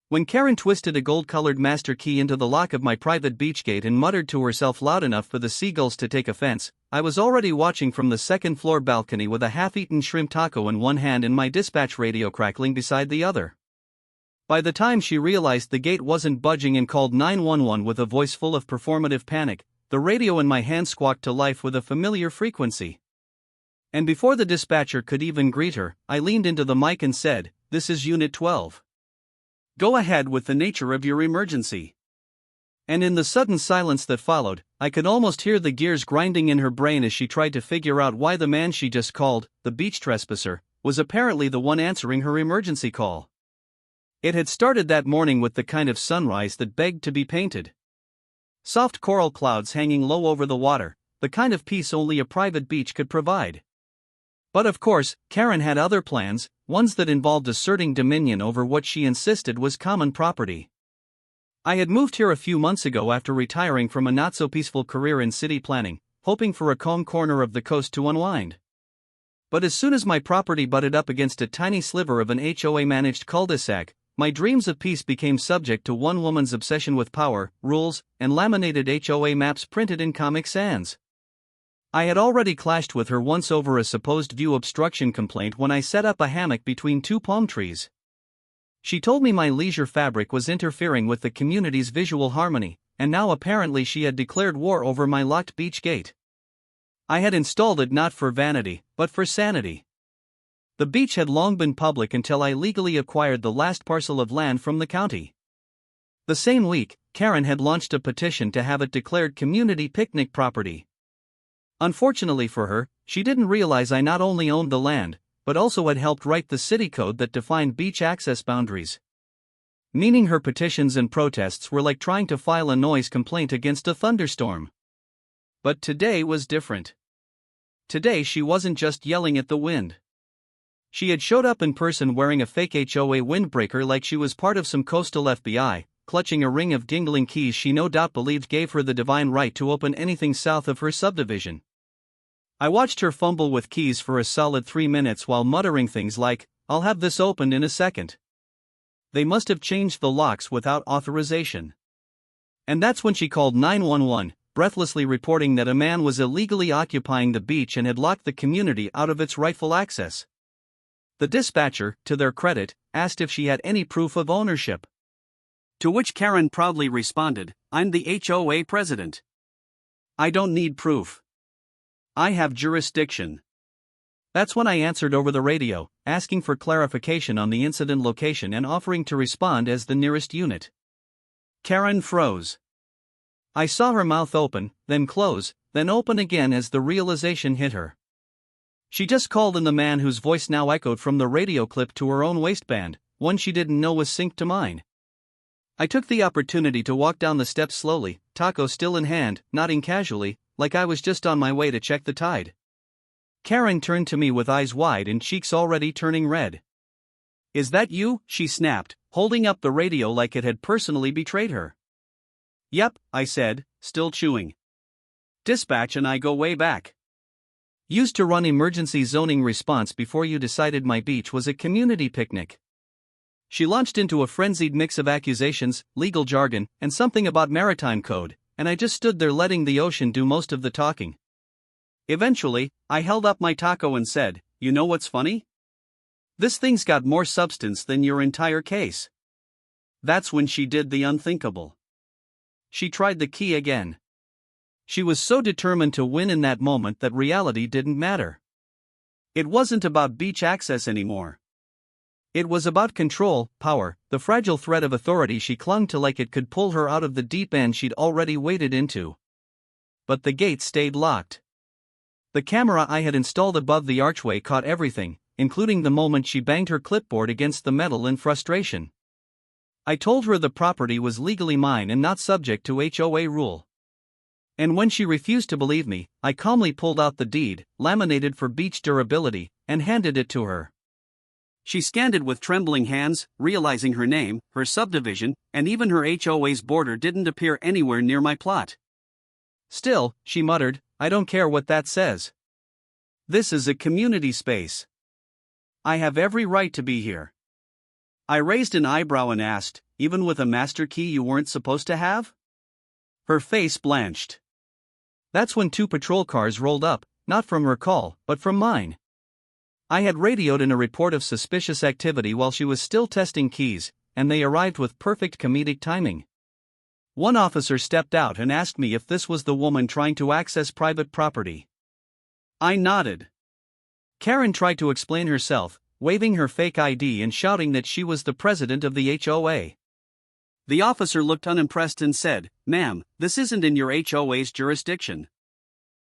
When Karen twisted a gold-colored master key into the lock of my private beach gate and muttered to herself loud enough for the seagulls to take offense, I was already watching from the second-floor balcony with a half-eaten shrimp taco in one hand and my dispatch radio crackling beside the other. By the time she realized the gate wasn't budging and called 911 with a voice full of performative panic, the radio in my hand squawked to life with a familiar frequency. And before the dispatcher could even greet her, I leaned into the mic and said, "This is Unit 12. Go ahead with the nature of your emergency." And in the sudden silence that followed, I could almost hear the gears grinding in her brain as she tried to figure out why the man she just called, the beach trespasser, was apparently the one answering her emergency call. It had started that morning with the kind of sunrise that begged to be painted. Soft coral clouds hanging low over the water, the kind of peace only a private beach could provide. But of course, Karen had other plans, ones that involved asserting dominion over what she insisted was common property. I had moved here a few months ago after retiring from a not-so-peaceful career in city planning, hoping for a calm corner of the coast to unwind. But as soon as my property butted up against a tiny sliver of an HOA-managed cul-de-sac, my dreams of peace became subject to one woman's obsession with power, rules, and laminated HOA maps printed in Comic Sans. I had already clashed with her once over a supposed view obstruction complaint when I set up a hammock between two palm trees. She told me my leisure fabric was interfering with the community's visual harmony, and now apparently she had declared war over my locked beach gate. I had installed it not for vanity, but for sanity. The beach had long been public until I legally acquired the last parcel of land from the county. The same week, Karen had launched a petition to have it declared community picnic property. Unfortunately for her, she didn't realize I not only owned the land, but also had helped write the city code that defined beach access boundaries. Meaning her petitions and protests were like trying to file a noise complaint against a thunderstorm. But today was different. Today she wasn't just yelling at the wind. She had showed up in person wearing a fake HOA windbreaker like she was part of some coastal FBI, clutching a ring of dingling keys she no doubt believed gave her the divine right to open anything south of her subdivision. I watched her fumble with keys for a solid 3 minutes while muttering things like, "I'll have this opened in a second." They must have changed the locks without authorization. And that's when she called 911, breathlessly reporting that a man was illegally occupying the beach and had locked the community out of its rightful access. The dispatcher, to their credit, asked if she had any proof of ownership. To which Karen proudly responded, "I'm the HOA president. I don't need proof. I have jurisdiction." That's when I answered over the radio, asking for clarification on the incident location and offering to respond as the nearest unit. Karen froze. I saw her mouth open, then close, then open again as the realization hit her. She just called in the man whose voice now echoed from the radio clip to her own waistband, one she didn't know was synced to mine. I took the opportunity to walk down the steps slowly, taco still in hand, nodding casually, like I was just on my way to check the tide. Karen turned to me with eyes wide and cheeks already turning red. "Is that you?" she snapped, holding up the radio like it had personally betrayed her. "Yep," I said, still chewing. "Dispatch and I go way back. Used to run emergency zoning response before you decided my beach was a community picnic." She launched into a frenzied mix of accusations, legal jargon, and something about maritime code, and I just stood there letting the ocean do most of the talking. Eventually, I held up my taco and said, "You know what's funny? This thing's got more substance than your entire case." That's when she did the unthinkable. She tried the key again. She was so determined to win in that moment that reality didn't matter. It wasn't about beach access anymore. It was about control, power, the fragile thread of authority she clung to like it could pull her out of the deep end she'd already waded into. But the gate stayed locked. The camera I had installed above the archway caught everything, including the moment she banged her clipboard against the metal in frustration. I told her the property was legally mine and not subject to HOA rule. And when she refused to believe me, I calmly pulled out the deed, laminated for beach durability, and handed it to her. She scanned it with trembling hands, realizing her name, her subdivision, and even her HOA's border didn't appear anywhere near my plot. "Still," she muttered, "I don't care what that says. This is a community space. I have every right to be here." I raised an eyebrow and asked, even with a master key you weren't supposed to have? Her face blanched. That's when 2 patrol cars rolled up, not from her call, but from mine. I had radioed in a report of suspicious activity while she was still testing keys, and they arrived with perfect comedic timing. One officer stepped out and asked me if this was the woman trying to access private property. I nodded. Karen tried to explain herself, waving her fake ID and shouting that she was the president of the HOA. The officer looked unimpressed and said, "Ma'am, this isn't in your HOA's jurisdiction.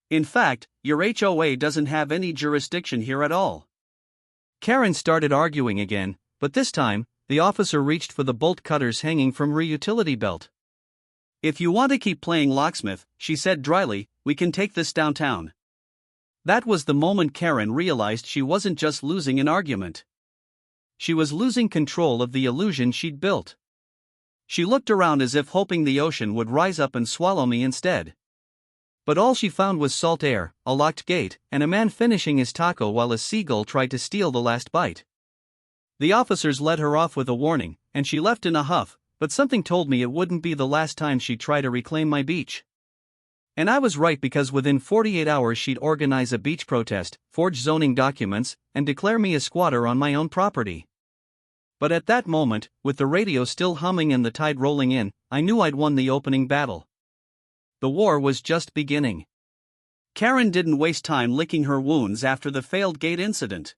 In fact, your HOA doesn't have any jurisdiction here at all." Karen started arguing again, but this time, the officer reached for the bolt cutters hanging from her utility belt. "If you want to keep playing locksmith," she said dryly, "we can take this downtown." That was the moment Karen realized she wasn't just losing an argument. She was losing control of the illusion she'd built. She looked around as if hoping the ocean would rise up and swallow me instead. But all she found was salt air, a locked gate, and a man finishing his taco while a seagull tried to steal the last bite. The officers let her off with a warning, and she left in a huff, but something told me it wouldn't be the last time she'd try to reclaim my beach. And I was right, because within 48 hours she'd organize a beach protest, forge zoning documents, and declare me a squatter on my own property. But at that moment, with the radio still humming and the tide rolling in, I knew I'd won the opening battle. The war was just beginning. Karen didn't waste time licking her wounds after the failed gate incident.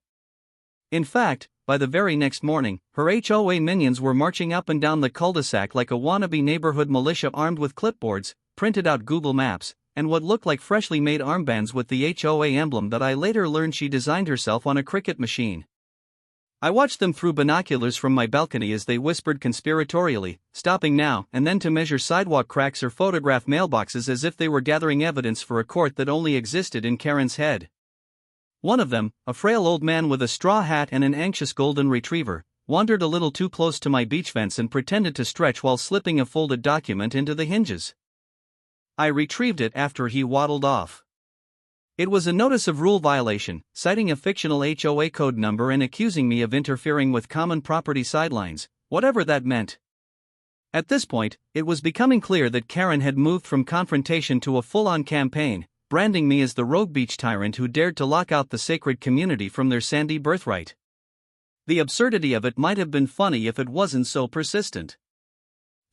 In fact, by the very next morning, her HOA minions were marching up and down the cul-de-sac like a wannabe neighborhood militia armed with clipboards, printed out Google Maps, and what looked like freshly made armbands with the HOA emblem that I later learned she designed herself on a cricket machine. I watched them through binoculars from my balcony as they whispered conspiratorially, stopping now and then to measure sidewalk cracks or photograph mailboxes as if they were gathering evidence for a court that only existed in Karen's head. One of them, a frail old man with a straw hat and an anxious golden retriever, wandered a little too close to my beach fence and pretended to stretch while slipping a folded document into the hinges. I retrieved it after he waddled off. It was a notice of rule violation, citing a fictional HOA code number and accusing me of interfering with common property sidelines, whatever that meant. At this point, it was becoming clear that Karen had moved from confrontation to a full-on campaign, branding me as the rogue beach tyrant who dared to lock out the sacred community from their sandy birthright. The absurdity of it might have been funny if it wasn't so persistent.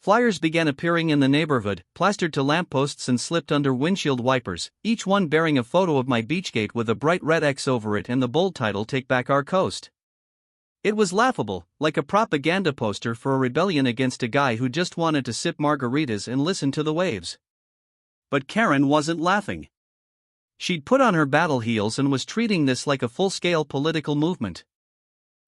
Flyers began appearing in the neighborhood, plastered to lampposts and slipped under windshield wipers, each one bearing a photo of my beach gate with a bright red X over it and the bold title "Take Back Our Coast." It was laughable, like a propaganda poster for a rebellion against a guy who just wanted to sip margaritas and listen to the waves. But Karen wasn't laughing. She'd put on her battle heels and was treating this like a full-scale political movement.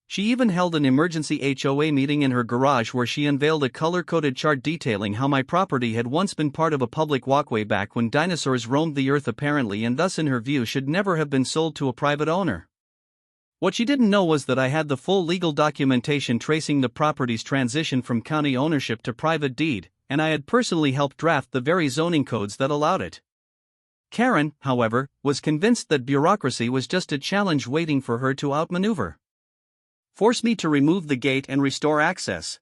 She even held an emergency HOA meeting in her garage where she unveiled a color-coded chart detailing how my property had once been part of a public walkway back when dinosaurs roamed the earth apparently, and thus in her view should never have been sold to a private owner. What she didn't know was that I had the full legal documentation tracing the property's transition from county ownership to private deed, and I had personally helped draft the very zoning codes that allowed it. Karen, however, was convinced that bureaucracy was just a challenge waiting for her to outmaneuver. Force me to remove the gate and restore access.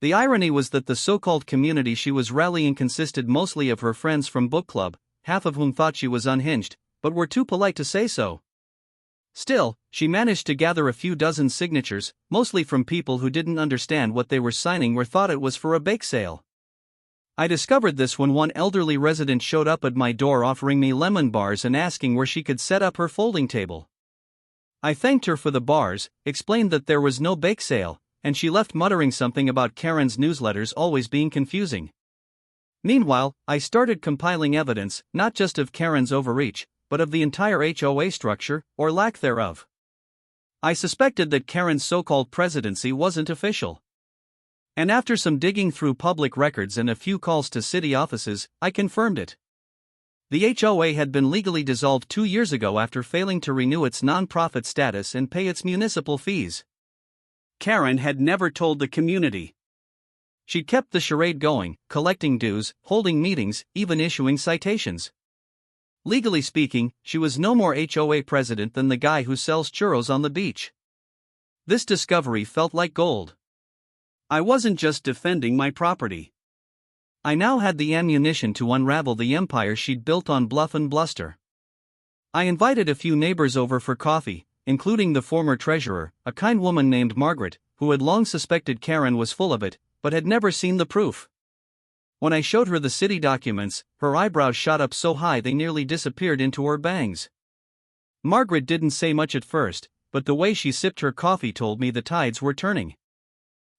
The irony was that the so-called community she was rallying consisted mostly of her friends from book club, half of whom thought she was unhinged, but were too polite to say so. Still, she managed to gather a few dozen signatures, mostly from people who didn't understand what they were signing or thought it was for a bake sale. I discovered this when one elderly resident showed up at my door offering me lemon bars and asking where she could set up her folding table. I thanked her for the bars, explained that there was no bake sale, and she left muttering something about Karen's newsletters always being confusing. Meanwhile, I started compiling evidence, not just of Karen's overreach, but of the entire HOA structure, or lack thereof. I suspected that Karen's so-called presidency wasn't official. And after some digging through public records and a few calls to city offices, I confirmed it. The HOA had been legally dissolved 2 years ago after failing to renew its non-profit status and pay its municipal fees. Karen had never told the community. She'd kept the charade going, collecting dues, holding meetings, even issuing citations. Legally speaking, she was no more HOA president than the guy who sells churros on the beach. This discovery felt like gold. I wasn't just defending my property. I now had the ammunition to unravel the empire she'd built on bluff and bluster. I invited a few neighbors over for coffee, including the former treasurer, a kind woman named Margaret, who had long suspected Karen was full of it, but had never seen the proof. When I showed her the city documents, her eyebrows shot up so high they nearly disappeared into her bangs. Margaret didn't say much at first, but the way she sipped her coffee told me the tides were turning.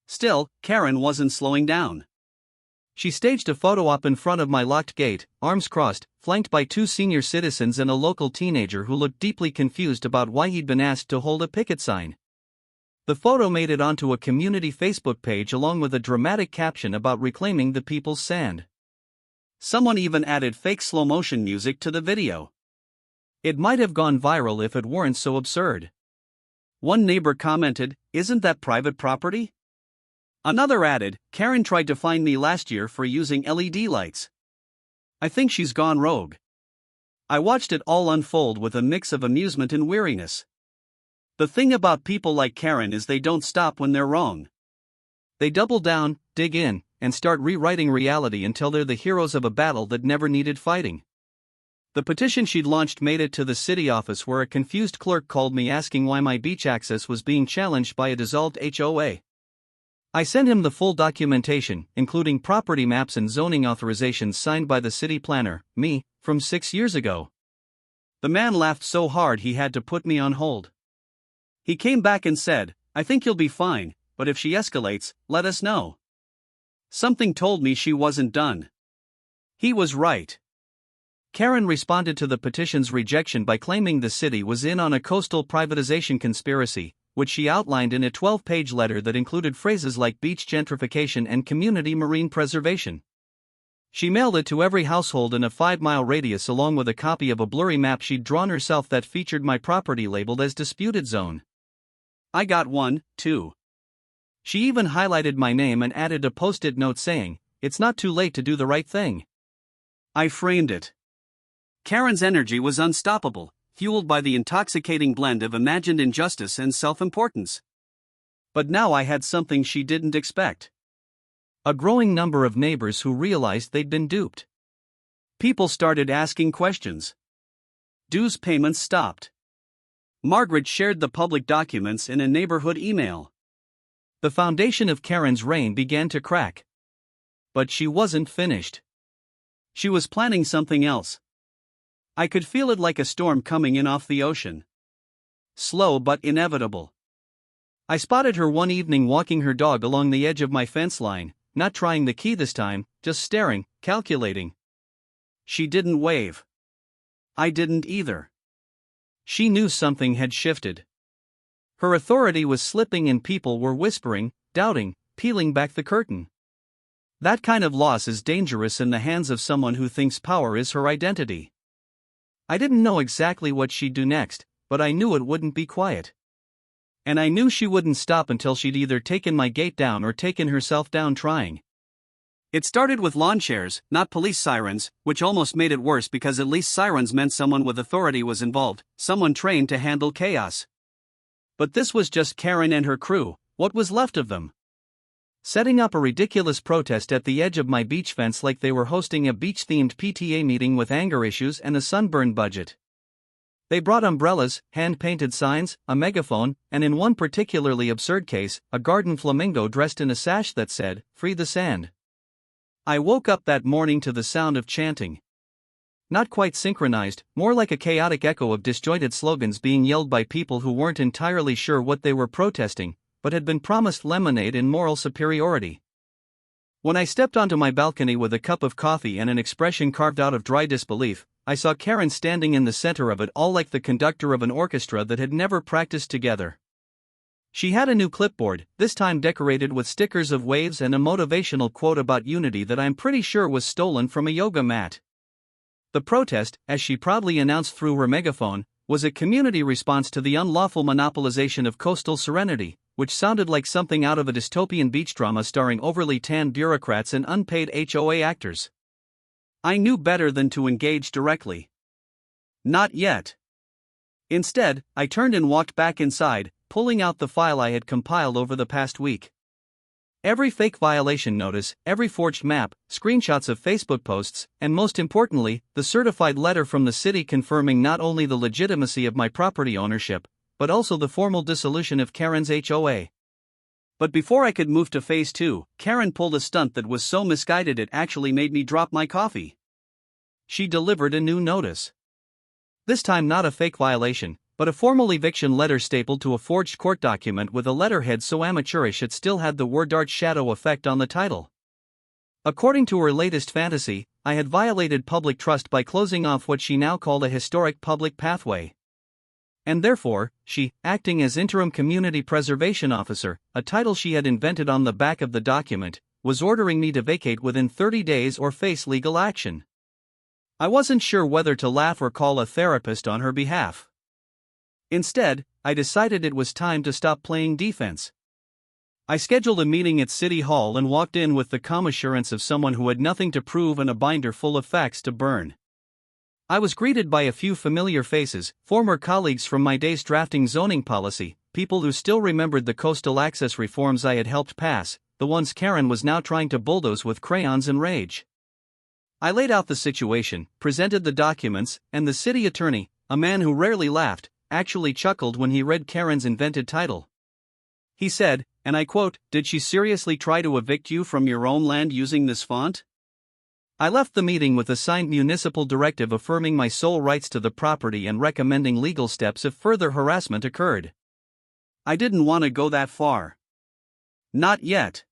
Still, Karen wasn't slowing down. She staged a photo op in front of my locked gate, arms crossed, flanked by 2 senior citizens and a local teenager who looked deeply confused about why he'd been asked to hold a picket sign. The photo made it onto a community Facebook page along with a dramatic caption about reclaiming the people's sand. Someone even added fake slow-motion music to the video. It might have gone viral if it weren't so absurd. One neighbor commented, "Isn't that private property?" Another added, "Karen tried to fine me last year for using LED lights. I think she's gone rogue." I watched it all unfold with a mix of amusement and weariness. The thing about people like Karen is they don't stop when they're wrong. They double down, dig in, and start rewriting reality until they're the heroes of a battle that never needed fighting. The petition she'd launched made it to the city office where a confused clerk called me asking why my beach access was being challenged by a dissolved HOA. I sent him the full documentation, including property maps and zoning authorizations signed by the city planner, me, from 6 years ago. The man laughed so hard he had to put me on hold. He came back and said, "I think you'll be fine, but if she escalates, let us know." Something told me she wasn't done. He was right. Karen responded to the petition's rejection by claiming the city was in on a coastal privatization conspiracy, which she outlined in a 12-page letter that included phrases like beach gentrification and community marine preservation. She mailed it to every household in a 5-mile radius along with a copy of a blurry map she'd drawn herself that featured my property labeled as disputed zone. I got one, too. She even highlighted my name and added a post-it note saying, "It's not too late to do the right thing." I framed it. Karen's energy was unstoppable, fueled by the intoxicating blend of imagined injustice and self-importance. But now I had something she didn't expect. A growing number of neighbors who realized they'd been duped. People started asking questions. Dues payments stopped. Margaret shared the public documents in a neighborhood email. The foundation of Karen's reign began to crack. But she wasn't finished. She was planning something else. I could feel it like a storm coming in off the ocean. Slow but inevitable. I spotted her one evening walking her dog along the edge of my fence line, not trying the key this time, just staring, calculating. She didn't wave. I didn't either. She knew something had shifted. Her authority was slipping and people were whispering, doubting, peeling back the curtain. That kind of loss is dangerous in the hands of someone who thinks power is her identity. I didn't know exactly what she'd do next, but I knew it wouldn't be quiet. And I knew she wouldn't stop until she'd either taken my gate down or taken herself down trying. It started with lawn chairs, not police sirens, which almost made it worse because at least sirens meant someone with authority was involved, someone trained to handle chaos. But this was just Karen and her crew, what was left of them. Setting up a ridiculous protest at the edge of my beach fence like they were hosting a beach-themed PTA meeting with anger issues and a sunburn budget. They brought umbrellas, hand-painted signs, a megaphone, and in one particularly absurd case, a garden flamingo dressed in a sash that said, "Free the sand." I woke up that morning to the sound of chanting. Not quite synchronized, more like a chaotic echo of disjointed slogans being yelled by people who weren't entirely sure what they were protesting, but had been promised lemonade and moral superiority. When I stepped onto my balcony with a cup of coffee and an expression carved out of dry disbelief, I saw Karen standing in the center of it all like the conductor of an orchestra that had never practiced together. She had a new clipboard, this time decorated with stickers of waves and a motivational quote about unity that I'm pretty sure was stolen from a yoga mat. The protest, as she proudly announced through her megaphone, was a community response to the unlawful monopolization of coastal serenity, which sounded like something out of a dystopian beach drama starring overly tanned bureaucrats and unpaid HOA actors. I knew better than to engage directly. Not yet. Instead, I turned and walked back inside, pulling out the file I had compiled over the past week. Every fake violation notice, every forged map, screenshots of Facebook posts, and most importantly, the certified letter from the city confirming not only the legitimacy of my property ownership, but also the formal dissolution of Karen's HOA. But before I could move to phase 2, Karen pulled a stunt that was so misguided it actually made me drop my coffee. She delivered a new notice. This time not a fake violation, but a formal eviction letter stapled to a forged court document with a letterhead so amateurish it still had the word art shadow effect on the title. According to her latest fantasy, I had violated public trust by closing off what she now called a historic public pathway. And therefore, she, acting as interim community preservation officer, a title she had invented on the back of the document, was ordering me to vacate within 30 days or face legal action. I wasn't sure whether to laugh or call a therapist on her behalf. Instead, I decided it was time to stop playing defense. I scheduled a meeting at City Hall and walked in with the calm assurance of someone who had nothing to prove and a binder full of facts to burn. I was greeted by a few familiar faces, former colleagues from my days drafting zoning policy, people who still remembered the coastal access reforms I had helped pass, the ones Karen was now trying to bulldoze with crayons and rage. I laid out the situation, presented the documents, and the city attorney, a man who rarely laughed, actually chuckled when he read Karen's invented title. He said, and I quote, "Did she seriously try to evict you from your own land using this font?" I left the meeting with a signed municipal directive affirming my sole rights to the property and recommending legal steps if further harassment occurred. I didn't want to go that far. Not yet.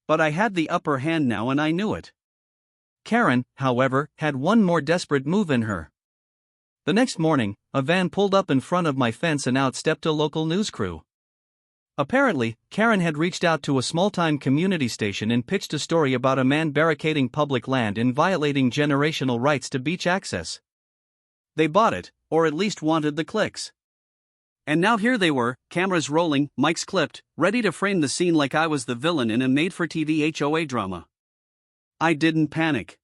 But I had the upper hand now and I knew it. Karen, however, had one more desperate move in her. The next morning, a van pulled up in front of my fence and out stepped a local news crew. Apparently, Karen had reached out to a small-time community station and pitched a story about a man barricading public land and violating generational rights to beach access. They bought it, or at least wanted the clicks. And now here they were, cameras rolling, mics clipped, ready to frame the scene like I was the villain in a made-for-TV HOA drama. I didn't panic.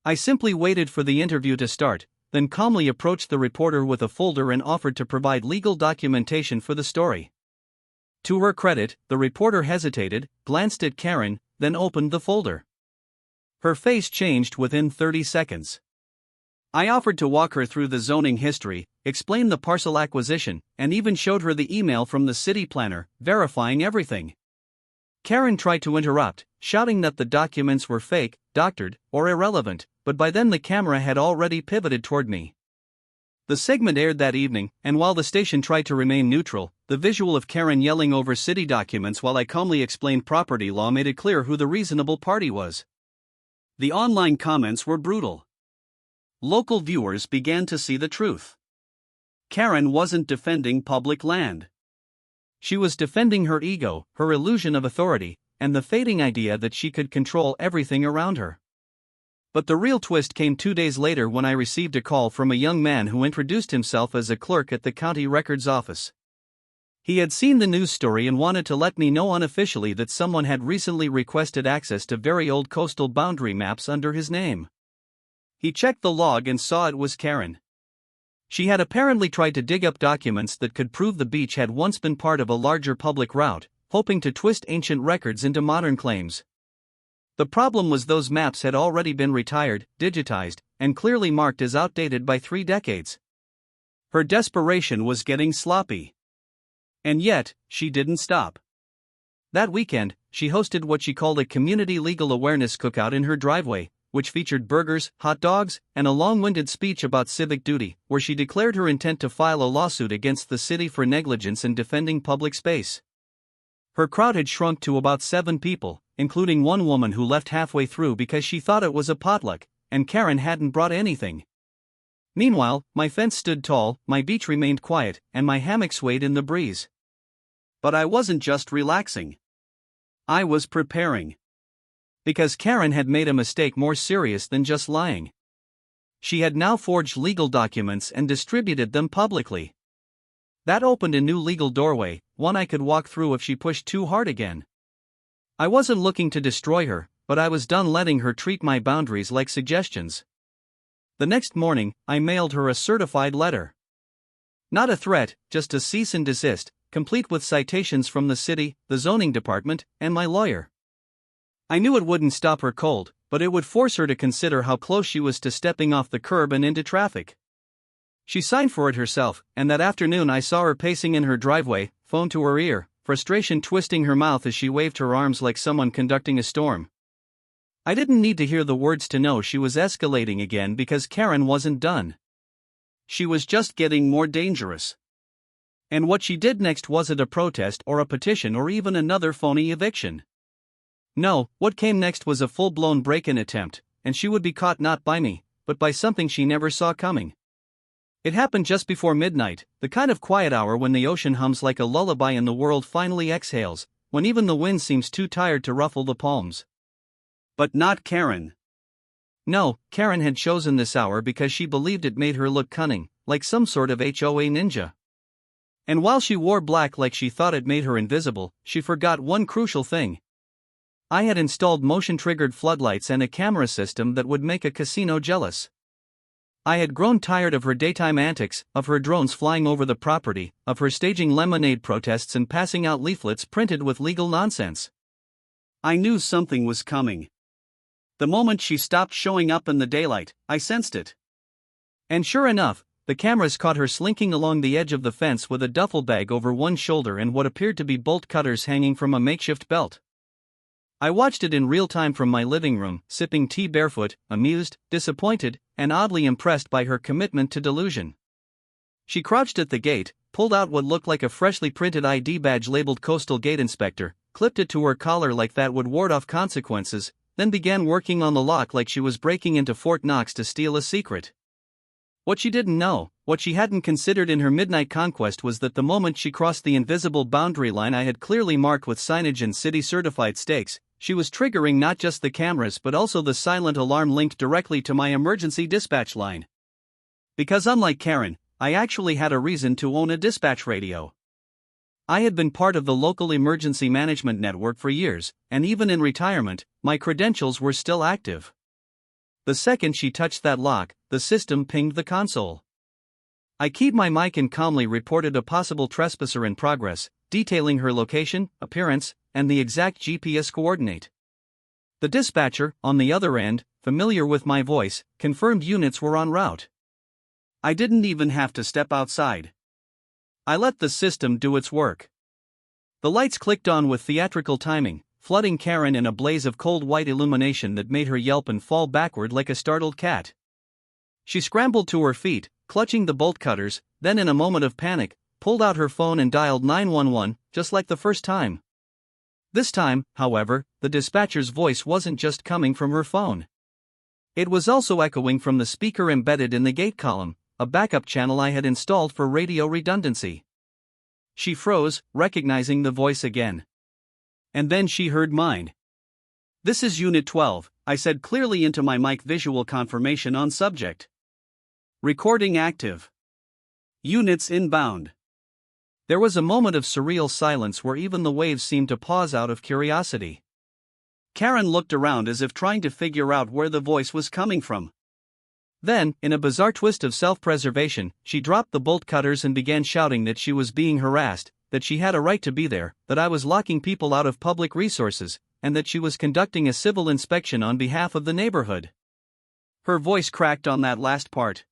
I simply waited for the interview to start, then calmly approached the reporter with a folder and offered to provide legal documentation for the story. To her credit, the reporter hesitated, glanced at Karen, then opened the folder. Her face changed within 30 seconds. I offered to walk her through the zoning history, explain the parcel acquisition, and even showed her the email from the city planner, verifying everything. Karen tried to interrupt, shouting that the documents were fake, doctored, or irrelevant, but by then the camera had already pivoted toward me. The segment aired that evening, and while the station tried to remain neutral, the visual of Karen yelling over city documents while I calmly explained property law made it clear who the reasonable party was. The online comments were brutal. Local viewers began to see the truth. Karen wasn't defending public land. She was defending her ego, her illusion of authority, and the fading idea that she could control everything around her. But the real twist came 2 days later when I received a call from a young man who introduced himself as a clerk at the county records office. He had seen the news story and wanted to let me know unofficially that someone had recently requested access to very old coastal boundary maps under his name. He checked the log and saw it was Karen. She had apparently tried to dig up documents that could prove the beach had once been part of a larger public route, hoping to twist ancient records into modern claims. The problem was those maps had already been retired, digitized, and clearly marked as outdated by 3 decades. Her desperation was getting sloppy. And yet, she didn't stop. That weekend, she hosted what she called a community legal awareness cookout in her driveway, which featured burgers, hot dogs, and a long-winded speech about civic duty, where she declared her intent to file a lawsuit against the city for negligence in defending public space. Her crowd had shrunk to about 7 people, including one woman who left halfway through because she thought it was a potluck, and Karen hadn't brought anything. Meanwhile, my fence stood tall, my beach remained quiet, and my hammock swayed in the breeze. But I wasn't just relaxing. I was preparing. Because Karen had made a mistake more serious than just lying. She had now forged legal documents and distributed them publicly. That opened a new legal doorway, one I could walk through if she pushed too hard again. I wasn't looking to destroy her, but I was done letting her treat my boundaries like suggestions. The next morning, I mailed her a certified letter. Not a threat, just a cease and desist, complete with citations from the city, the zoning department, and my lawyer. I knew it wouldn't stop her cold, but it would force her to consider how close she was to stepping off the curb and into traffic. She signed for it herself, and that afternoon I saw her pacing in her driveway, phone to her ear, frustration twisting her mouth as she waved her arms like someone conducting a storm. I didn't need to hear the words to know she was escalating again because Karen wasn't done. She was just getting more dangerous. And what she did next wasn't a protest or a petition or even another phony eviction. No, what came next was a full-blown break-in attempt, and she would be caught not by me, but by something she never saw coming. It happened just before midnight, the kind of quiet hour when the ocean hums like a lullaby and the world finally exhales, when even the wind seems too tired to ruffle the palms. But not Karen. No, Karen had chosen this hour because she believed it made her look cunning, like some sort of HOA ninja. And while she wore black like she thought it made her invisible, she forgot one crucial thing. I had installed motion-triggered floodlights and a camera system that would make a casino jealous. I had grown tired of her daytime antics, of her drones flying over the property, of her staging lemonade protests and passing out leaflets printed with legal nonsense. I knew something was coming. The moment she stopped showing up in the daylight, I sensed it. And sure enough, the cameras caught her slinking along the edge of the fence with a duffel bag over one shoulder and what appeared to be bolt cutters hanging from a makeshift belt. I watched it in real time from my living room, sipping tea barefoot, amused, disappointed, and oddly impressed by her commitment to delusion. She crouched at the gate, pulled out what looked like a freshly printed ID badge labeled Coastal Gate Inspector, clipped it to her collar like that would ward off consequences, then began working on the lock like she was breaking into Fort Knox to steal a secret. What she didn't know, what she hadn't considered in her midnight conquest was that the moment she crossed the invisible boundary line I had clearly marked with signage and city-certified stakes, she was triggering not just the cameras but also the silent alarm linked directly to my emergency dispatch line. Because unlike Karen, I actually had a reason to own a dispatch radio. I had been part of the local emergency management network for years, and even in retirement, my credentials were still active. The second she touched that lock, the system pinged the console. I keyed my mic and calmly reported a possible trespasser in progress, detailing her location, appearance, and the exact GPS coordinate. The dispatcher, on the other end, familiar with my voice, confirmed units were en route. I didn't even have to step outside. I let the system do its work. The lights clicked on with theatrical timing, flooding Karen in a blaze of cold white illumination that made her yelp and fall backward like a startled cat. She scrambled to her feet, clutching the bolt cutters, then in a moment of panic, pulled out her phone and dialed 911, just like the first time. This time, however, the dispatcher's voice wasn't just coming from her phone. It was also echoing from the speaker embedded in the gate column, a backup channel I had installed for radio redundancy. She froze, recognizing the voice again. And then she heard mine. "This is Unit 12, I said clearly into my mic, visual confirmation on subject. Recording active. Units inbound." There was a moment of surreal silence where even the waves seemed to pause out of curiosity. Karen looked around as if trying to figure out where the voice was coming from. Then, in a bizarre twist of self-preservation, she dropped the bolt cutters and began shouting that she was being harassed, that she had a right to be there, that I was locking people out of public resources, and that she was conducting a civil inspection on behalf of the neighborhood. Her voice cracked on that last part.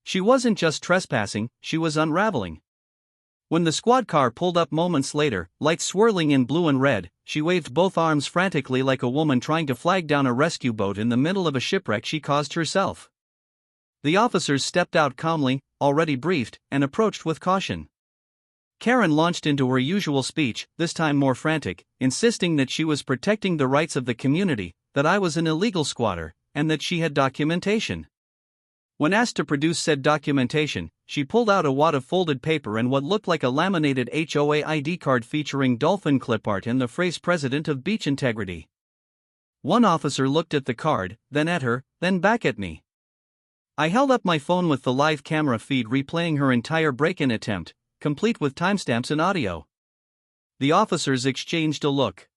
She wasn't just trespassing, she was unraveling. When the squad car pulled up moments later, lights swirling in blue and red, she waved both arms frantically like a woman trying to flag down a rescue boat in the middle of a shipwreck she caused herself. The officers stepped out calmly, already briefed, and approached with caution. Karen launched into her usual speech, this time more frantic, insisting that she was protecting the rights of the community, that I was an illegal squatter, and that she had documentation. When asked to produce said documentation, she pulled out a wad of folded paper and what looked like a laminated HOA ID card featuring dolphin clip art and the phrase "President of Beach Integrity." One officer looked at the card, then at her, then back at me. I held up my phone with the live camera feed replaying her entire break-in attempt, complete with timestamps and audio. The officers exchanged a look.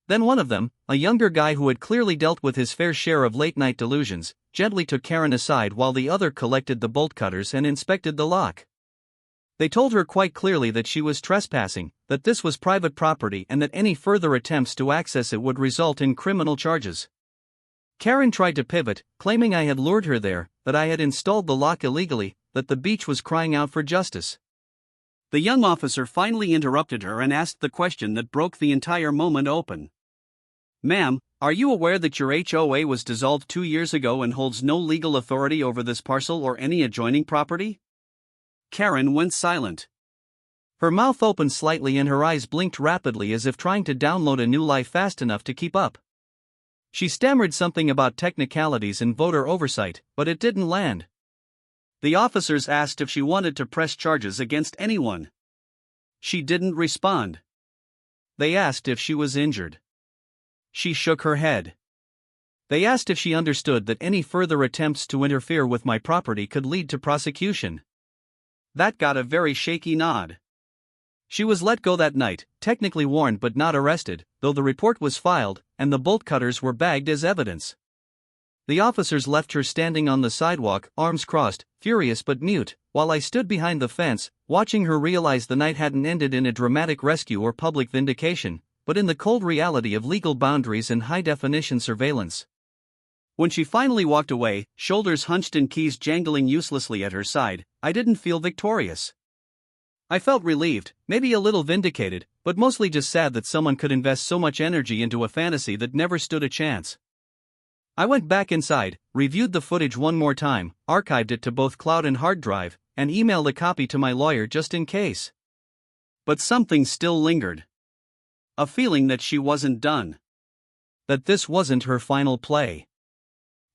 Then one of them, a younger guy who had clearly dealt with his fair share of late-night delusions, gently took Karen aside while the other collected the bolt cutters and inspected the lock. They told her quite clearly that she was trespassing, that this was private property, and that any further attempts to access it would result in criminal charges. Karen tried to pivot, claiming I had lured her there, that I had installed the lock illegally, that the beach was crying out for justice. The young officer finally interrupted her and asked the question that broke the entire moment open. "Ma'am, are you aware that your HOA was dissolved 2 years ago and holds no legal authority over this parcel or any adjoining property?" Karen went silent. Her mouth opened slightly and her eyes blinked rapidly as if trying to download a new life fast enough to keep up. She stammered something about technicalities and voter oversight, but it didn't land. The officers asked if she wanted to press charges against anyone. She didn't respond. They asked if she was injured. She shook her head. They asked if she understood that any further attempts to interfere with my property could lead to prosecution. That got a very shaky nod. She was let go that night, technically warned but not arrested, though the report was filed, and the bolt cutters were bagged as evidence. The officers left her standing on the sidewalk, arms crossed, furious but mute, while I stood behind the fence, watching her realize the night hadn't ended in a dramatic rescue or public vindication, but in the cold reality of legal boundaries and high-definition surveillance. When she finally walked away, shoulders hunched and keys jangling uselessly at her side, I didn't feel victorious. I felt relieved, maybe a little vindicated, but mostly just sad that someone could invest so much energy into a fantasy that never stood a chance. I went back inside, reviewed the footage one more time, archived it to both cloud and hard drive, and emailed a copy to my lawyer just in case. But something still lingered. A feeling that she wasn't done. That this wasn't her final play.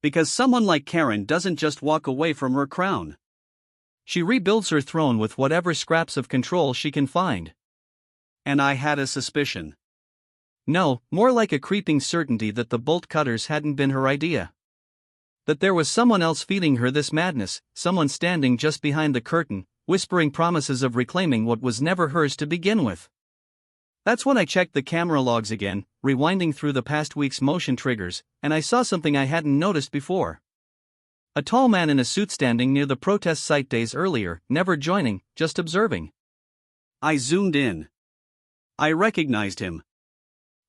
Because someone like Karen doesn't just walk away from her crown. She rebuilds her throne with whatever scraps of control she can find. And I had a suspicion. No, more like a creeping certainty that the bolt cutters hadn't been her idea. That there was someone else feeding her this madness, someone standing just behind the curtain, whispering promises of reclaiming what was never hers to begin with. That's when I checked the camera logs again, rewinding through the past week's motion triggers, and I saw something I hadn't noticed before. A tall man in a suit standing near the protest site days earlier, never joining, just observing. I zoomed in. I recognized him.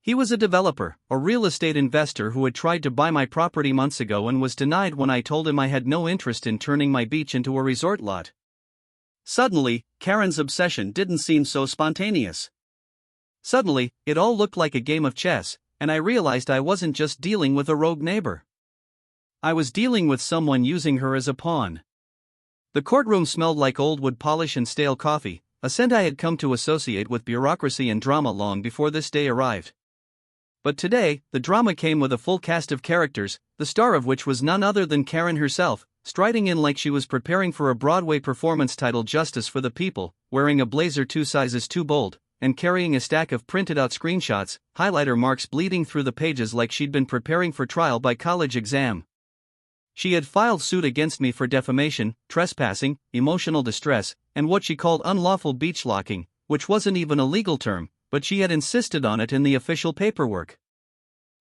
He was a developer, a real estate investor who had tried to buy my property months ago and was denied when I told him I had no interest in turning my beach into a resort lot. Suddenly, Karen's obsession didn't seem so spontaneous. Suddenly, it all looked like a game of chess, and I realized I wasn't just dealing with a rogue neighbor. I was dealing with someone using her as a pawn. The courtroom smelled like old wood polish and stale coffee, a scent I had come to associate with bureaucracy and drama long before this day arrived. But today, the drama came with a full cast of characters, the star of which was none other than Karen herself, striding in like she was preparing for a Broadway performance titled Justice for the People, wearing a blazer 2 sizes too bold, and carrying a stack of printed-out screenshots, highlighter marks bleeding through the pages like she'd been preparing for trial by college exam. She had filed suit against me for defamation, trespassing, emotional distress, and what she called unlawful beach locking, which wasn't even a legal term, but she had insisted on it in the official paperwork.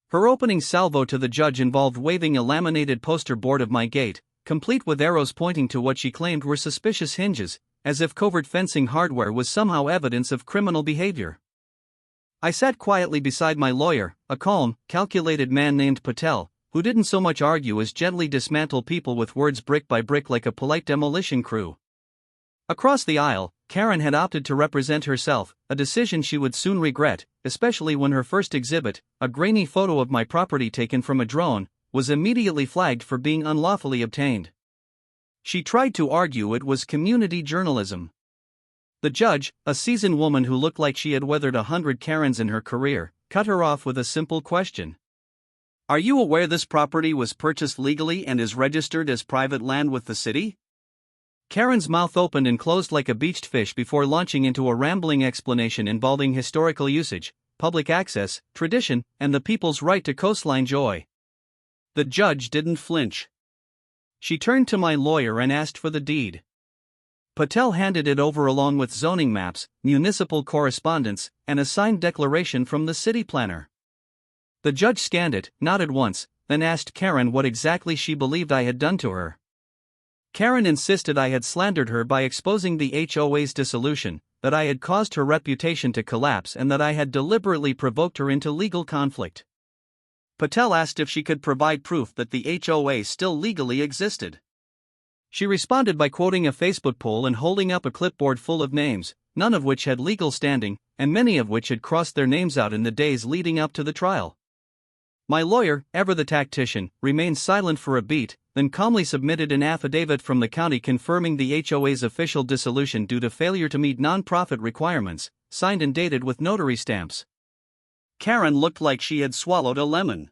Her opening salvo to the judge involved waving a laminated poster board of my gate, complete with arrows pointing to what she claimed were suspicious hinges, as if covert fencing hardware was somehow evidence of criminal behavior. I sat quietly beside my lawyer, a calm, calculated man named Patel, who didn't so much argue as gently dismantle people with words brick by brick like a polite demolition crew. Across the aisle, Karen had opted to represent herself, a decision she would soon regret, especially when her first exhibit, a grainy photo of my property taken from a drone, was immediately flagged for being unlawfully obtained. She tried to argue it was community journalism. The judge, a seasoned woman who looked like she had weathered 100 Karens in her career, cut her off with a simple question. Are you aware this property was purchased legally and is registered as private land with the city? Karen's mouth opened and closed like a beached fish before launching into a rambling explanation involving historical usage, public access, tradition, and the people's right to coastline joy. The judge didn't flinch. She turned to my lawyer and asked for the deed. Patel handed it over along with zoning maps, municipal correspondence, and a signed declaration from the city planner. The judge scanned it, nodded once, then asked Karen what exactly she believed I had done to her. Karen insisted I had slandered her by exposing the HOA's dissolution, that I had caused her reputation to collapse, and that I had deliberately provoked her into legal conflict. Patel asked if she could provide proof that the HOA still legally existed. She responded by quoting a Facebook poll and holding up a clipboard full of names, none of which had legal standing, and many of which had crossed their names out in the days leading up to the trial. My lawyer, ever the tactician, remained silent for a beat, then calmly submitted an affidavit from the county confirming the HOA's official dissolution due to failure to meet non-profit requirements, signed and dated with notary stamps. Karen looked like she had swallowed a lemon.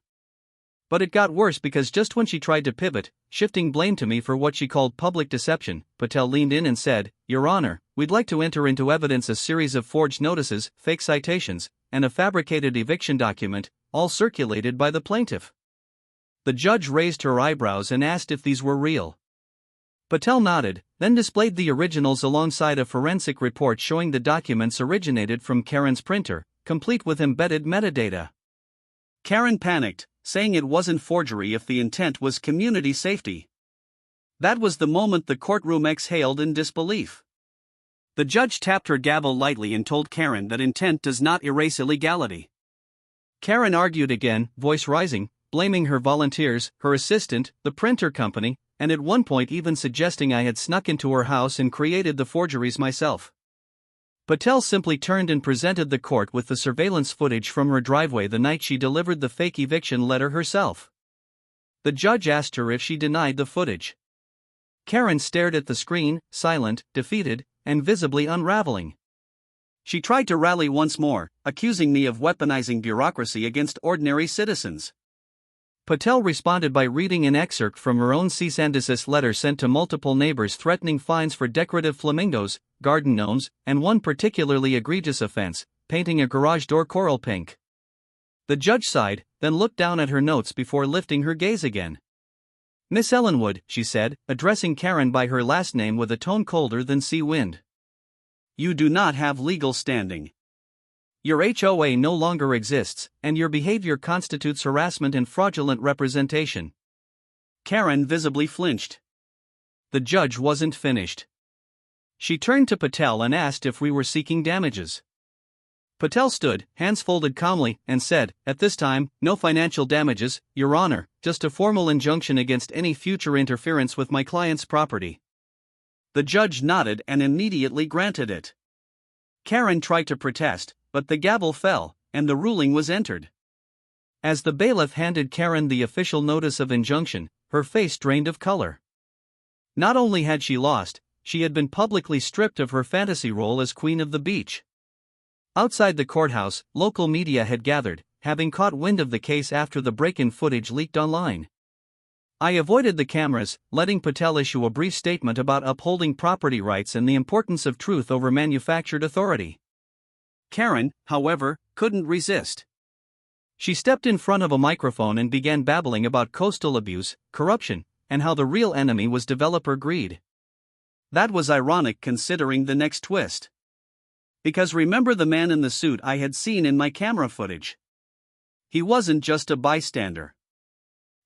But it got worse because just when she tried to pivot, shifting blame to me for what she called public deception, Patel leaned in and said, "Your Honor, we'd like to enter into evidence a series of forged notices, fake citations, and a fabricated eviction document, all circulated by the plaintiff." The judge raised her eyebrows and asked if these were real. Patel nodded, then displayed the originals alongside a forensic report showing the documents originated from Karen's printer, complete with embedded metadata. Karen panicked, saying it wasn't forgery if the intent was community safety. That was the moment the courtroom exhaled in disbelief. The judge tapped her gavel lightly and told Karen that intent does not erase illegality. Karen argued again, voice rising, blaming her volunteers, her assistant, the printer company, and at one point even suggesting I had snuck into her house and created the forgeries myself. Patel simply turned and presented the court with the surveillance footage from her driveway the night she delivered the fake eviction letter herself. The judge asked her if she denied the footage. Karen stared at the screen, silent, defeated, and visibly unraveling. She tried to rally once more, accusing me of weaponizing bureaucracy against ordinary citizens. Patel responded by reading an excerpt from her own cease and desist letter sent to multiple neighbors threatening fines for decorative flamingos, garden gnomes, and one particularly egregious offense, painting a garage door coral pink. The judge sighed, then looked down at her notes before lifting her gaze again. "Miss Ellenwood," she said, addressing Karen by her last name with a tone colder than sea wind. "You do not have legal standing. Your HOA no longer exists, and your behavior constitutes harassment and fraudulent representation." Karen visibly flinched. The judge wasn't finished. She turned to Patel and asked if we were seeking damages. Patel stood, hands folded calmly, and said, "At this time, no financial damages, Your Honor, just a formal injunction against any future interference with my client's property." The judge nodded and immediately granted it. Karen tried to protest, but the gavel fell, and the ruling was entered. As the bailiff handed Karen the official notice of injunction, her face drained of color. Not only had she lost, she had been publicly stripped of her fantasy role as Queen of the Beach. Outside the courthouse, local media had gathered, having caught wind of the case after the break-in footage leaked online. I avoided the cameras, letting Patel issue a brief statement about upholding property rights and the importance of truth over manufactured authority. Karen, however, couldn't resist. She stepped in front of a microphone and began babbling about coastal abuse, corruption, and how the real enemy was developer greed. That was ironic considering the next twist. Because remember the man in the suit I had seen in my camera footage? He wasn't just a bystander.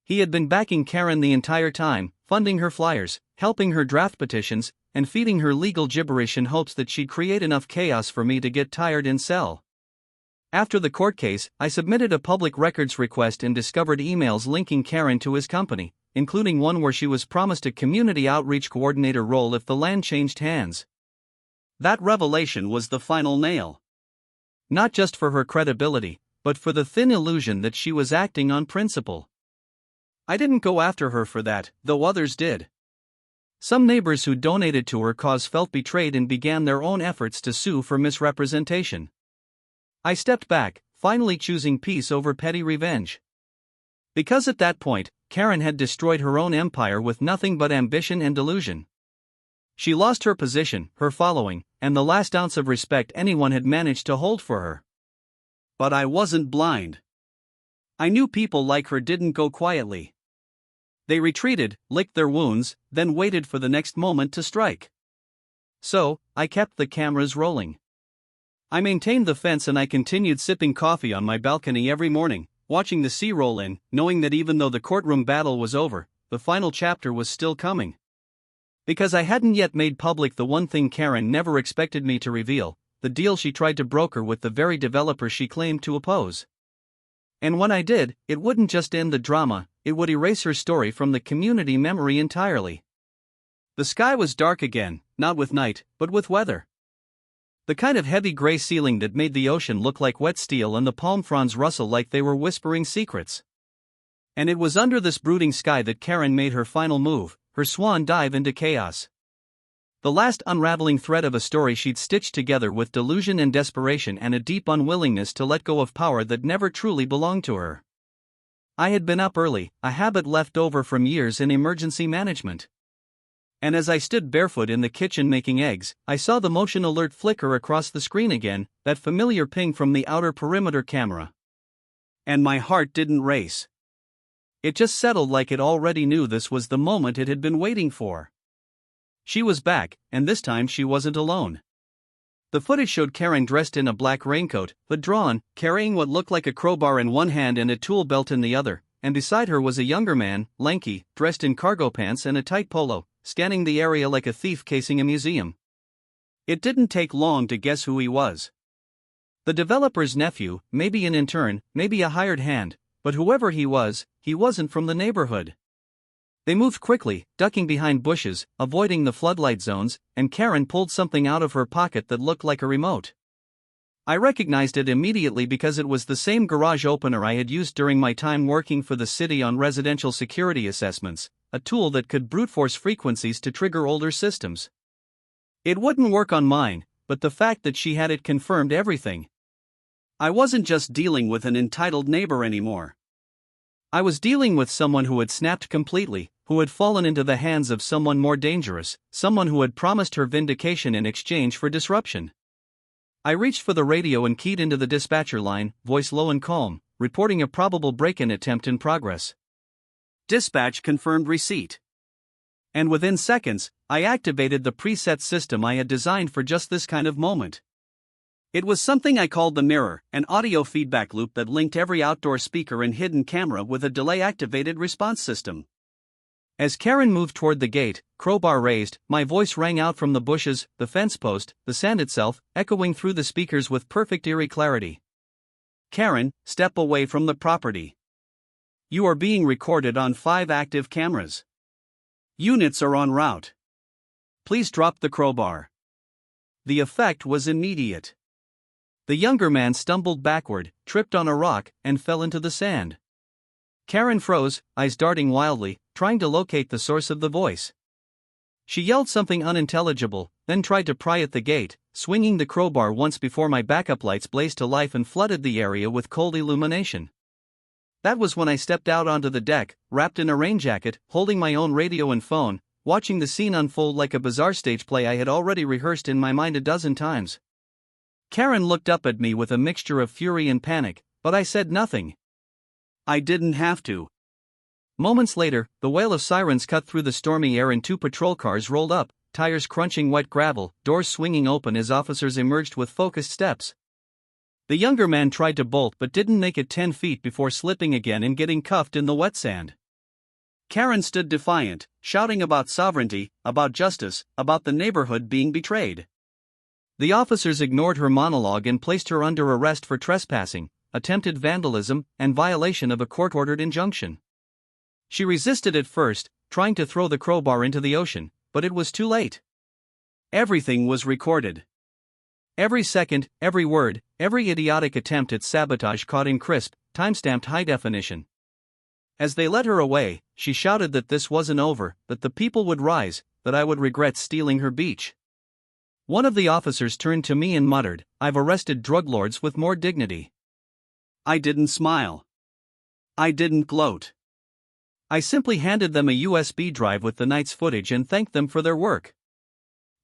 He had been backing Karen the entire time, funding her flyers, helping her draft petitions, and feeding her legal gibberish in hopes that she'd create enough chaos for me to get tired and sell. After the court case, I submitted a public records request and discovered emails linking Karen to his company, including one where she was promised a community outreach coordinator role if the land changed hands. That revelation was the final nail. Not just for her credibility, but for the thin illusion that she was acting on principle. I didn't go after her for that, though others did. Some neighbors who donated to her cause felt betrayed and began their own efforts to sue for misrepresentation. I stepped back, finally choosing peace over petty revenge. Because at that point, Karen had destroyed her own empire with nothing but ambition and delusion. She lost her position, her following, and the last ounce of respect anyone had managed to hold for her. But I wasn't blind. I knew people like her didn't go quietly. They retreated, licked their wounds, then waited for the next moment to strike. So, I kept the cameras rolling. I maintained the fence and I continued sipping coffee on my balcony every morning, watching the sea roll in, knowing that even though the courtroom battle was over, the final chapter was still coming. Because I hadn't yet made public the one thing Karen never expected me to reveal, the deal she tried to broker with the very developer she claimed to oppose. And when I did, it wouldn't just end the drama, it would erase her story from the community memory entirely. The sky was dark again, not with night, but with weather. The kind of heavy gray ceiling that made the ocean look like wet steel and the palm fronds rustle like they were whispering secrets. And it was under this brooding sky that Karen made her final move, her swan dive into chaos. The last unraveling thread of a story she'd stitched together with delusion and desperation and a deep unwillingness to let go of power that never truly belonged to her. I had been up early, a habit left over from years in emergency management. And as I stood barefoot in the kitchen making eggs, I saw the motion alert flicker across the screen again, that familiar ping from the outer perimeter camera. And my heart didn't race. It just settled like it already knew this was the moment it had been waiting for. She was back, and this time she wasn't alone. The footage showed Karen dressed in a black raincoat, hood drawn, carrying what looked like a crowbar in one hand and a tool belt in the other, and beside her was a younger man, lanky, dressed in cargo pants and a tight polo, scanning the area like a thief casing a museum. It didn't take long to guess who he was. The developer's nephew, maybe an intern, maybe a hired hand, but whoever he wasn't from the neighborhood. They moved quickly, ducking behind bushes, avoiding the floodlight zones, and Karen pulled something out of her pocket that looked like a remote. I recognized it immediately because it was the same garage opener I had used during my time working for the city on residential security assessments, a tool that could brute force frequencies to trigger older systems. It wouldn't work on mine, but the fact that she had it confirmed everything. I wasn't just dealing with an entitled neighbor anymore. I was dealing with someone who had snapped completely, who had fallen into the hands of someone more dangerous, someone who had promised her vindication in exchange for disruption. I reached for the radio and keyed into the dispatcher line, voice low and calm, reporting a probable break-in attempt in progress. Dispatch confirmed receipt. And within seconds, I activated the preset system I had designed for just this kind of moment. It was something I called the mirror, an audio feedback loop that linked every outdoor speaker and hidden camera with a delay-activated response system. As Karen moved toward the gate, crowbar raised, my voice rang out from the bushes, the fence post, the sand itself, echoing through the speakers with perfect eerie clarity. Karen, step away from the property. You are being recorded on 5 active cameras. Units are en route. Please drop the crowbar. The effect was immediate. The younger man stumbled backward, tripped on a rock, and fell into the sand. Karen froze, eyes darting wildly, trying to locate the source of the voice. She yelled something unintelligible, then tried to pry at the gate, swinging the crowbar once before my backup lights blazed to life and flooded the area with cold illumination. That was when I stepped out onto the deck, wrapped in a rain jacket, holding my own radio and phone, watching the scene unfold like a bizarre stage play I had already rehearsed in my mind a dozen times. Karen looked up at me with a mixture of fury and panic, but I said nothing. I didn't have to. Moments later, the wail of sirens cut through the stormy air and 2 patrol cars rolled up, tires crunching wet gravel, doors swinging open as officers emerged with focused steps. The younger man tried to bolt but didn't make it 10 feet before slipping again and getting cuffed in the wet sand. Karen stood defiant, shouting about sovereignty, about justice, about the neighborhood being betrayed. The officers ignored her monologue and placed her under arrest for trespassing, attempted vandalism, and violation of a court-ordered injunction. She resisted at first, trying to throw the crowbar into the ocean, but it was too late. Everything was recorded. Every second, every word, every idiotic attempt at sabotage caught in crisp, time-stamped high definition. As they led her away, she shouted that this wasn't over, that the people would rise, that I would regret stealing her beach. One of the officers turned to me and muttered, "I've arrested drug lords with more dignity." I didn't smile. I didn't gloat. I simply handed them a USB drive with the night's footage and thanked them for their work.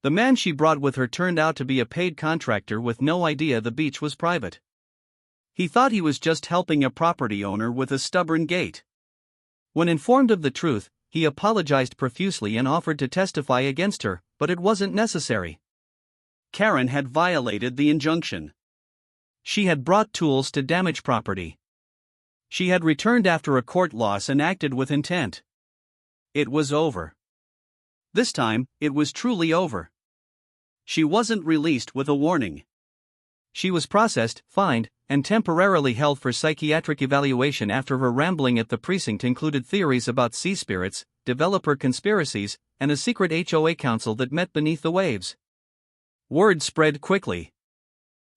The man she brought with her turned out to be a paid contractor with no idea the beach was private. He thought he was just helping a property owner with a stubborn gate. When informed of the truth, he apologized profusely and offered to testify against her, but it wasn't necessary. Karen had violated the injunction. She had brought tools to damage property. She had returned after a court loss and acted with intent. It was over. This time, it was truly over. She wasn't released with a warning. She was processed, fined, and temporarily held for psychiatric evaluation after her rambling at the precinct included theories about sea spirits, developer conspiracies, and a secret HOA council that met beneath the waves. Word spread quickly.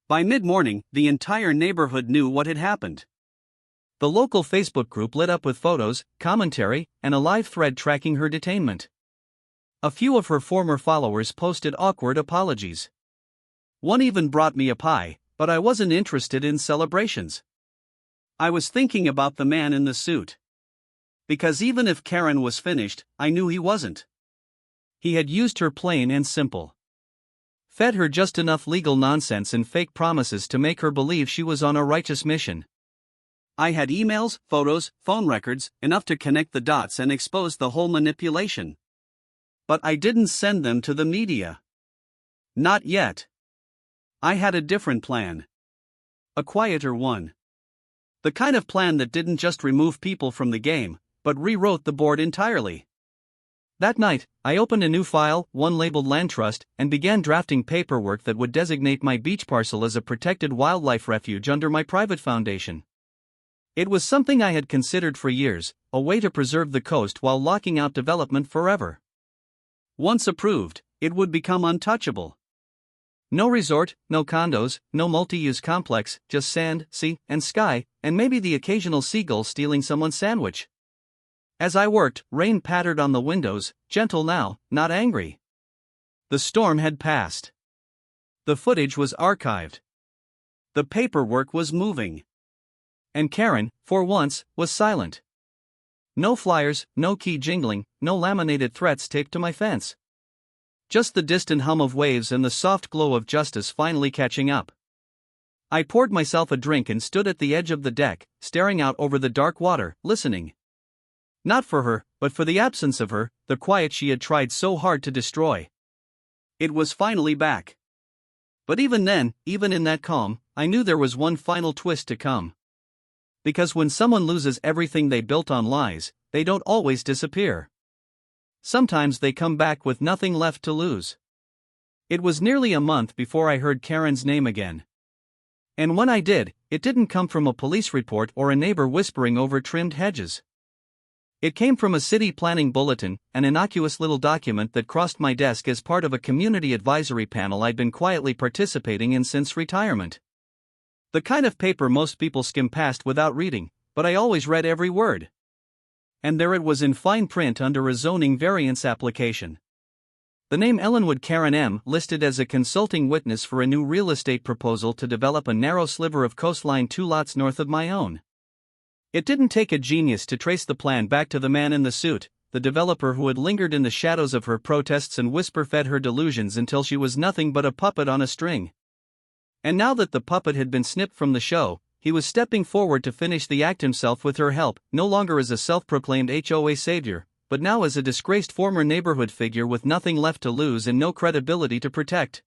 By mid-morning, the entire neighborhood knew what had happened. The local Facebook group lit up with photos, commentary, and a live thread tracking her detainment. A few of her former followers posted awkward apologies. One even brought me a pie, but I wasn't interested in celebrations. I was thinking about the man in the suit. Because even if Karen was finished, I knew he wasn't. He had used her plain and simple. Fed her just enough legal nonsense and fake promises to make her believe she was on a righteous mission. I had emails, photos, phone records, enough to connect the dots and expose the whole manipulation. But I didn't send them to the media. Not yet. I had a different plan. A quieter one. The kind of plan that didn't just remove people from the game, but rewrote the board entirely. That night, I opened a new file, one labeled Land Trust, and began drafting paperwork that would designate my beach parcel as a protected wildlife refuge under my private foundation. It was something I had considered for years, a way to preserve the coast while locking out development forever. Once approved, it would become untouchable. No resort, no condos, no multi-use complex, just sand, sea, and sky, and maybe the occasional seagull stealing someone's sandwich. As I worked, rain pattered on the windows, gentle now, not angry. The storm had passed. The footage was archived. The paperwork was moving. And Karen, for once, was silent. No flyers, no key jingling, no laminated threats taped to my fence. Just the distant hum of waves and the soft glow of justice finally catching up. I poured myself a drink and stood at the edge of the deck, staring out over the dark water, listening. Not for her, but for the absence of her, the quiet she had tried so hard to destroy. It was finally back. But even then, even in that calm, I knew there was one final twist to come. Because when someone loses everything they built on lies, they don't always disappear. Sometimes they come back with nothing left to lose. It was nearly a month before I heard Karen's name again. And when I did, it didn't come from a police report or a neighbor whispering over trimmed hedges. It came from a city planning bulletin, an innocuous little document that crossed my desk as part of a community advisory panel I'd been quietly participating in since retirement. The kind of paper most people skim past without reading, but I always read every word. And there it was in fine print under a zoning variance application. The name Ellenwood Karen M. listed as a consulting witness for a new real estate proposal to develop a narrow sliver of coastline 2 lots north of my own. It didn't take a genius to trace the plan back to the man in the suit, the developer who had lingered in the shadows of her protests and whisper-fed her delusions until she was nothing but a puppet on a string. And now that the puppet had been snipped from the show, he was stepping forward to finish the act himself with her help, no longer as a self-proclaimed HOA savior, but now as a disgraced former neighborhood figure with nothing left to lose and no credibility to protect.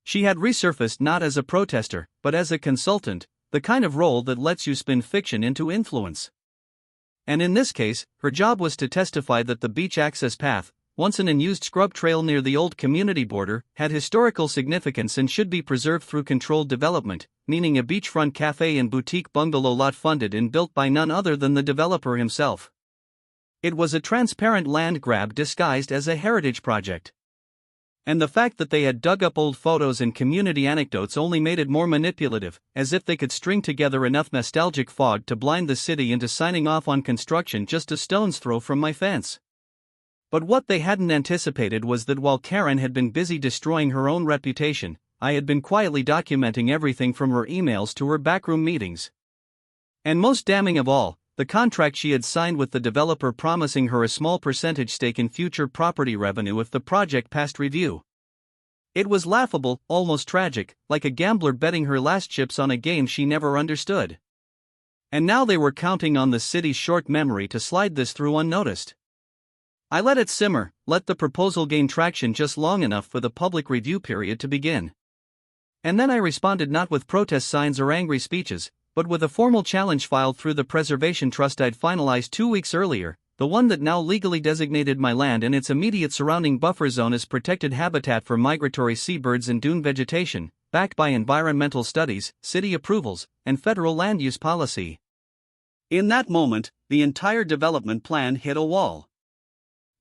She had resurfaced not as a protester, but as a consultant, the kind of role that lets you spin fiction into influence. And in this case, her job was to testify that the beach access path, once an unused scrub trail near the old community border, had historical significance and should be preserved through controlled development, meaning a beachfront cafe and boutique bungalow lot funded and built by none other than the developer himself. It was a transparent land grab disguised as a heritage project. And the fact that they had dug up old photos and community anecdotes only made it more manipulative, as if they could string together enough nostalgic fog to blind the city into signing off on construction just a stone's throw from my fence. But what they hadn't anticipated was that while Karen had been busy destroying her own reputation, I had been quietly documenting everything from her emails to her backroom meetings. And most damning of all, the contract she had signed with the developer promising her a small percentage stake in future property revenue if the project passed review. It was laughable, almost tragic, like a gambler betting her last chips on a game she never understood. And now they were counting on the city's short memory to slide this through unnoticed. I let it simmer, let the proposal gain traction just long enough for the public review period to begin. And then I responded not with protest signs or angry speeches, but with a formal challenge filed through the Preservation Trust I'd finalized 2 weeks earlier, the one that now legally designated my land and its immediate surrounding buffer zone as protected habitat for migratory seabirds and dune vegetation, backed by environmental studies, city approvals, and federal land use policy. In that moment, the entire development plan hit a wall.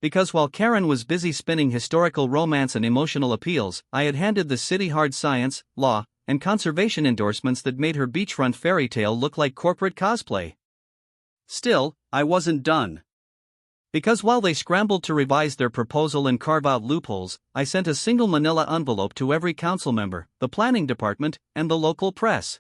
Because while Karen was busy spinning historical romance and emotional appeals, I had handed the city hard science, law, and conservation endorsements that made her beachfront fairy tale look like corporate cosplay. Still, I wasn't done. Because while they scrambled to revise their proposal and carve out loopholes, I sent a single manila envelope to every council member, the planning department, and the local press.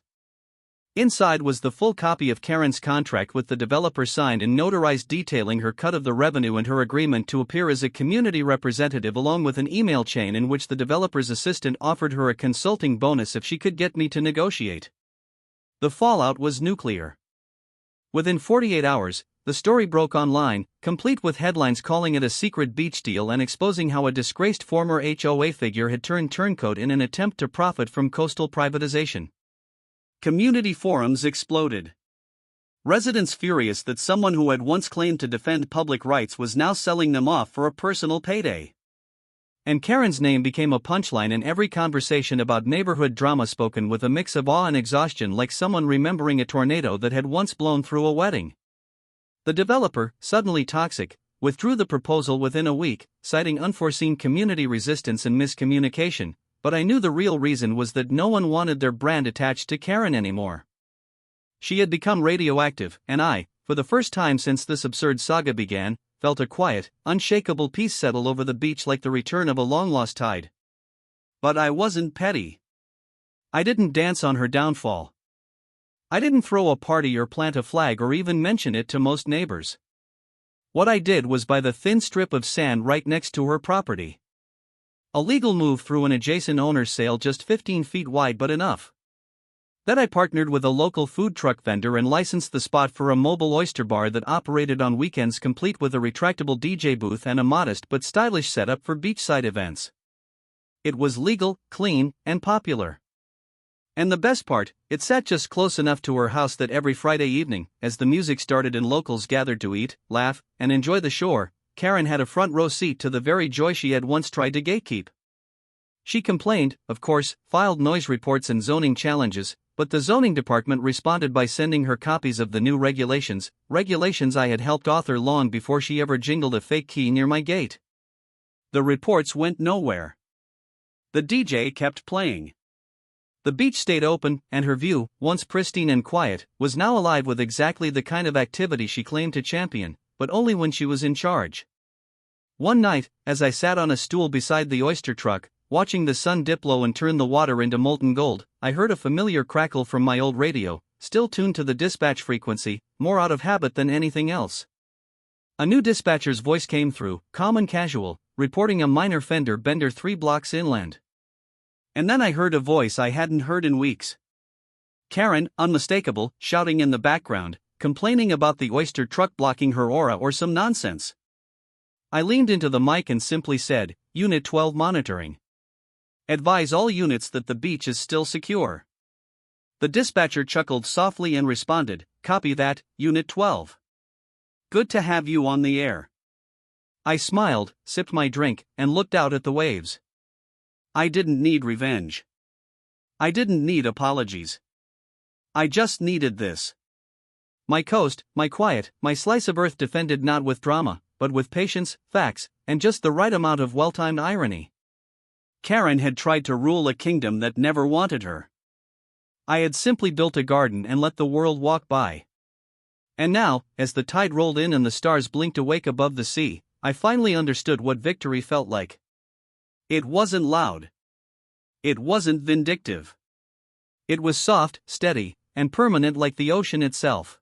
Inside was the full copy of Karen's contract with the developer signed and notarized, detailing her cut of the revenue and her agreement to appear as a community representative, along with an email chain in which the developer's assistant offered her a consulting bonus if she could get me to negotiate. The fallout was nuclear. Within 48 hours, the story broke online, complete with headlines calling it a secret beach deal and exposing how a disgraced former HOA figure had turned turncoat in an attempt to profit from coastal privatization. Community forums exploded. Residents furious that someone who had once claimed to defend public rights was now selling them off for a personal payday. And Karen's name became a punchline in every conversation about neighborhood drama, spoken with a mix of awe and exhaustion, like someone remembering a tornado that had once blown through a wedding. The developer, suddenly toxic, withdrew the proposal within a week, citing unforeseen community resistance and miscommunication, but I knew the real reason was that no one wanted their brand attached to Karen anymore. She had become radioactive, and I, for the first time since this absurd saga began, felt a quiet, unshakable peace settle over the beach, like the return of a long-lost tide. But I wasn't petty. I didn't dance on her downfall. I didn't throw a party or plant a flag or even mention it to most neighbors. What I did was buy the thin strip of sand right next to her property. A legal move through an adjacent owner's sale just 15 feet wide, but enough. Then I partnered with a local food truck vendor and licensed the spot for a mobile oyster bar that operated on weekends, complete with a retractable DJ booth and a modest but stylish setup for beachside events. It was legal, clean, and popular. And the best part, it sat just close enough to her house that every Friday evening, as the music started and locals gathered to eat, laugh, and enjoy the shore, Karen had a front row seat to the very joy she had once tried to gatekeep. She complained, of course, filed noise reports and zoning challenges, but the zoning department responded by sending her copies of the new regulations I had helped author long before she ever jingled a fake key near my gate. The reports went nowhere. The DJ kept playing. The beach stayed open, and her view, once pristine and quiet, was now alive with exactly the kind of activity she claimed to champion, but only when she was in charge. One night, as I sat on a stool beside the oyster truck, watching the sun dip low and turn the water into molten gold, I heard a familiar crackle from my old radio, still tuned to the dispatch frequency, more out of habit than anything else. A new dispatcher's voice came through, calm and casual, reporting a minor fender bender 3 blocks inland. And then I heard a voice I hadn't heard in weeks. Karen, unmistakable, shouting in the background, complaining about the oyster truck blocking her aura or some nonsense. I leaned into the mic and simply said, Unit 12 monitoring. Advise all units that the beach is still secure. The dispatcher chuckled softly and responded, Copy that, Unit 12. Good to have you on the air. I smiled, sipped my drink, and looked out at the waves. I didn't need revenge. I didn't need apologies. I just needed this. My coast, my quiet, my slice of earth, defended not with drama, but with patience, facts, and just the right amount of well-timed irony. Karen had tried to rule a kingdom that never wanted her. I had simply built a garden and let the world walk by. And now, as the tide rolled in and the stars blinked awake above the sea, I finally understood what victory felt like. It wasn't loud. It wasn't vindictive. It was soft, steady, and permanent, like the ocean itself.